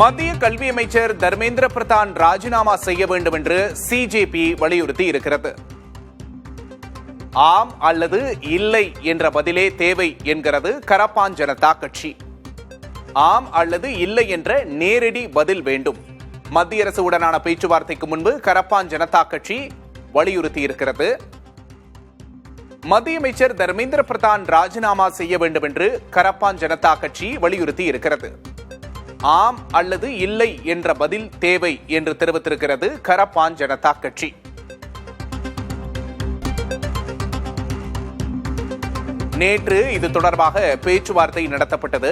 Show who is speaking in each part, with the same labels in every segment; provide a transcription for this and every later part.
Speaker 1: மத்திய கல்வி அமைச்சர் தர்மேந்திர பிரதான் ராஜினாமா செய்ய வேண்டும் என்று சிஜேபி வலியுறுத்தி இருக்கிறது. ஆம் அல்லது இல்லை என்ற பதிலே தேவை என்கிறது கரப்பான் ஜனதா கட்சி. ஆம் அல்லது இல்லை என்ற நேரடி பதில் வேண்டும். மத்திய அரசுடனான பேச்சுவார்த்தைக்கு முன்பு கரப்பான் ஜனதா கட்சி வலியுறுத்தி இருக்கிறது. மத்திய அமைச்சர் தர்மேந்திர பிரதான் ராஜினாமா செய்ய வேண்டும் என்று கரப்பான் ஜனதா கட்சி வலியுறுத்தி இருக்கிறது. ஆம் அல்லது இல்லை என்ற பதில் தேவை என்று தெரிவித்திருக்கிறது கரப்பான் ஜனதா கட்சி. நேற்று இது தொடர்பாக பேச்சுவார்த்தை நடத்தப்பட்டது.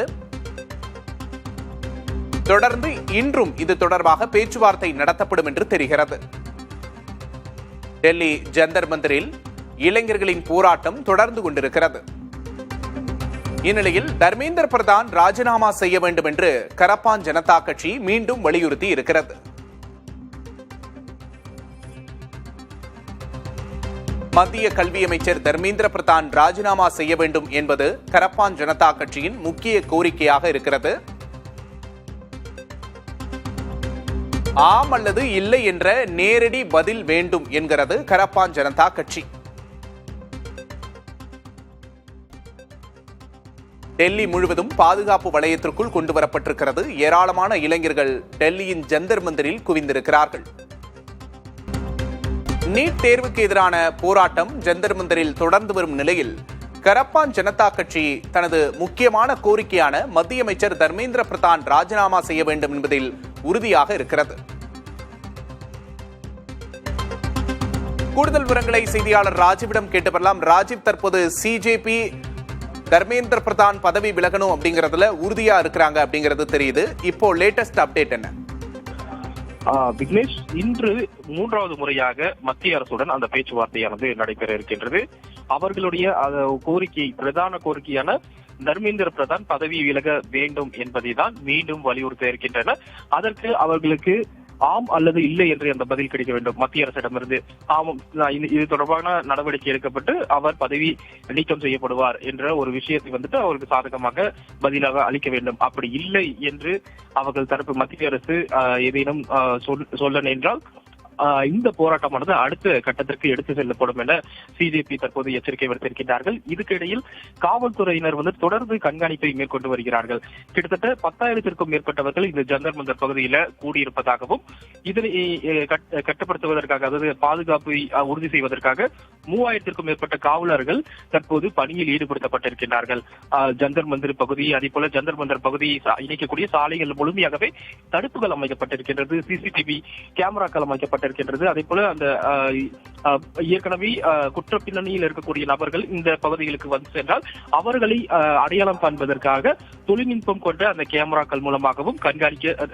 Speaker 1: தொடர்ந்து இன்றும் இது தொடர்பாக பேச்சுவார்த்தை நடத்தப்படும் என்று தெரிகிறது. டெல்லி ஜந்தர் மந்திரில் இளைஞர்களின் போராட்டம் தொடர்ந்து கொண்டிருக்கிறது. இந்நிலையில் தர்மேந்திர பிரதான் ராஜினாமா செய்ய வேண்டும் என்று கரப்பான் ஜனதா கட்சி மீண்டும் வலியுறுத்தி இருக்கிறது. மத்திய கல்வி அமைச்சர் தர்மேந்திர பிரதான் ராஜினாமா செய்ய வேண்டும் என்பது கரப்பான் ஜனதா கட்சியின் முக்கிய கோரிக்கையாக இருக்கிறது. ஆம் அல்லது இல்லை என்ற நேரடி பதில் வேண்டும் என்கிறது கரப்பான் ஜனதா கட்சி. டெல்லி முழுவதும் பாதுகாப்பு வளையத்திற்குள் கொண்டுவரப்பட்டிருக்கிறது. ஏராளமான இளைஞர்கள் டெல்லியின் ஜந்தர் மந்திரில் குவிந்திருக்கிறார்கள். நீட் தேர்வுக்கு எதிரான போராட்டம் ஜந்தர் மந்திரில் தொடர்ந்து வரும் நிலையில் கரப்பான் ஜனதா கட்சி தனது முக்கியமான கோரிக்கையான மத்திய அமைச்சர் தர்மேந்திர பிரதான் ராஜினாமா செய்ய வேண்டும் என்பதில் உறுதியாக இருக்கிறது. கூடுதல் விவரங்களை செய்தியாளர் ராஜீவிடம் கேட்டு வரலாம். ராஜீவ், தற்போது சிஜேபி தர்மேந்திர பிரதான் பதவி விலகணும் அப்படிங்கறதுல உறுதியா இருக்கிறாங்க அப்படிங்கிறது தெரியுது. இப்போ லேட்டஸ்ட் அப்டேட் என்ன?
Speaker 2: விக்னேஷ், இன்று மூன்றாவது முறையாக மத்திய அரசுடன் அந்த பேச்சுவார்த்தையானது நடைபெற இருக்கின்றது. அவர்களுடைய கோரிக்கை, பிரதான கோரிக்கையான தர்மேந்திர பிரதான் பதவி விலக வேண்டும் என்பதை தான் மீண்டும் வலியுறுத்த இருக்கின்றனர். அதற்கு அவர்களுக்கு ஆம் அல்லது இல்லை என்று அந்த பதில் கிடைக்க வேண்டும் மத்திய அரசிடமிருந்து. ஆமாம், இது தொடர்பான நடவடிக்கை எடுக்கப்பட்டு அவர் பதவி நீக்கம் செய்யப்படுவார் என்ற ஒரு விஷயத்தை அவருக்கு சாதகமாக பதிலாக அளிக்க வேண்டும். அப்படி இல்லை என்று அவர்கள் தரப்பு மத்திய அரசு ஏதேனும் சொல்ல என்றால் இந்த போராட்டமானது அடுத்த கட்டத்திற்கு எடுத்து செல்லப்படும் என சிஜேபி தற்போது எச்சரிக்கை விடுத்திருக்கிறார்கள். இதுக்கிடையில் காவல்துறையினர் தொடர்ந்து கண்காணிப்பை மேற்கொண்டு வருகிறார்கள். கிட்டத்தட்ட 10,000க்கும் மேற்பட்டவர்கள் இந்த ஜந்தர் மந்தர் பகுதியில கூடியிருப்பதாகவும் இதனை கட்டுப்படுத்துவதற்காக, அதாவது பாதுகாப்பை உறுதி செய்வதற்காக 3,000க்கும் மேற்பட்ட காவலர்கள் தற்போது பணியில் ஈடுபடுத்தப்பட்டிருக்கிறார்கள். ஜந்தர் மந்தர் பகுதி, அதே போல ஜந்தர் மந்தர் பகுதியை இணைக்கக்கூடிய சாலைகள் முழுமையாகவே தடுப்புகள் அமைக்கப்பட்டிருக்கின்றது. சிசிடிவி கேமராக்கள் அமைக்கப்பட்ட இருக்கின்றது. அதே போல அந்த ஏற்கனவே குற்ற பின்னணியில் இருக்கக்கூடிய நபர்கள் இந்த பகுதிகளுக்கு வந்து சென்றால் அவர்களை அடையாளம் காண்பதற்காக தொழில்நுட்பம் கொண்ட அந்த கேமராக்கள் மூலமாகவும்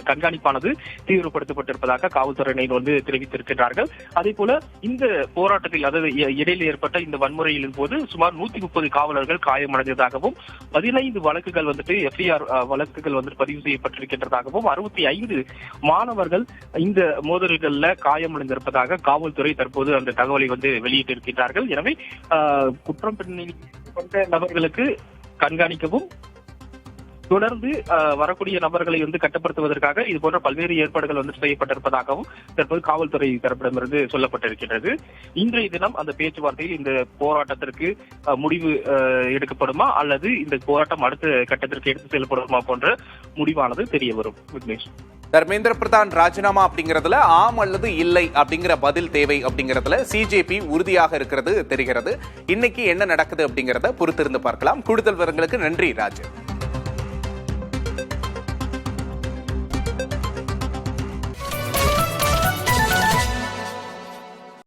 Speaker 2: கண்காணிப்பானது தீவிரப்படுத்தப்பட்டிருப்பதாக காவல்துறையினர் தெரிவித்திருக்கிறார்கள். அதே போல இந்த போராட்டத்தில், அதாவது இடையில் ஏற்பட்ட இந்த வன்முறையின் போது சுமார் 130 காவலர்கள் காயமடைந்ததாகவும் 15 வழக்குகள் எஃப்ஐஆர் வழக்குகள் பதிவு செய்யப்பட்டிருக்கின்றதாகவும் 65 மாணவர்கள் இந்த மோதல்கள்ல காயமடைந்திருப்பதாக காவல்துறை தற்போது அந்த தகவலை வெளியிட்டிருக்கிறார்கள். எனவே குற்றம் கொண்ட நபர்களுக்கு கண்காணிக்கவும், தொடர்ந்து வரக்கூடிய நபர்களை கட்டுப்படுத்துவதற்காக இது போன்ற பல்வேறு ஏற்பாடுகள் செய்யப்பட்டிருப்பதாகவும் தற்போது காவல்துறை தரப்பிடமிருந்து சொல்லப்பட்டிருக்கிறது. இன்றைய தினம் அந்த பேச்சுவார்த்தையில் இந்த போராட்டத்திற்கு முடிவு எடுக்கப்படுமா அல்லது இந்த போராட்டம் அடுத்த கட்டத்திற்கு எடுத்து செல்லப்படுமா போன்ற முடிவானது தெரிய வரும். விக்னேஷ்,
Speaker 1: தர்மேந்திர பிரதான் ராஜினாமா அப்படிங்கறதுல ஆம் அல்லது இல்லை அப்படிங்கிற பதில் தேவை அப்படிங்கறதுல சிஜேபி உறுதியாக இருக்கிறது தெரிகிறது. இன்னைக்கு என்ன நடக்குது அப்படிங்கறத பொறுத்திருந்து பார்க்கலாம். கூடுதல் விவரங்களுக்கு நன்றி ராஜு.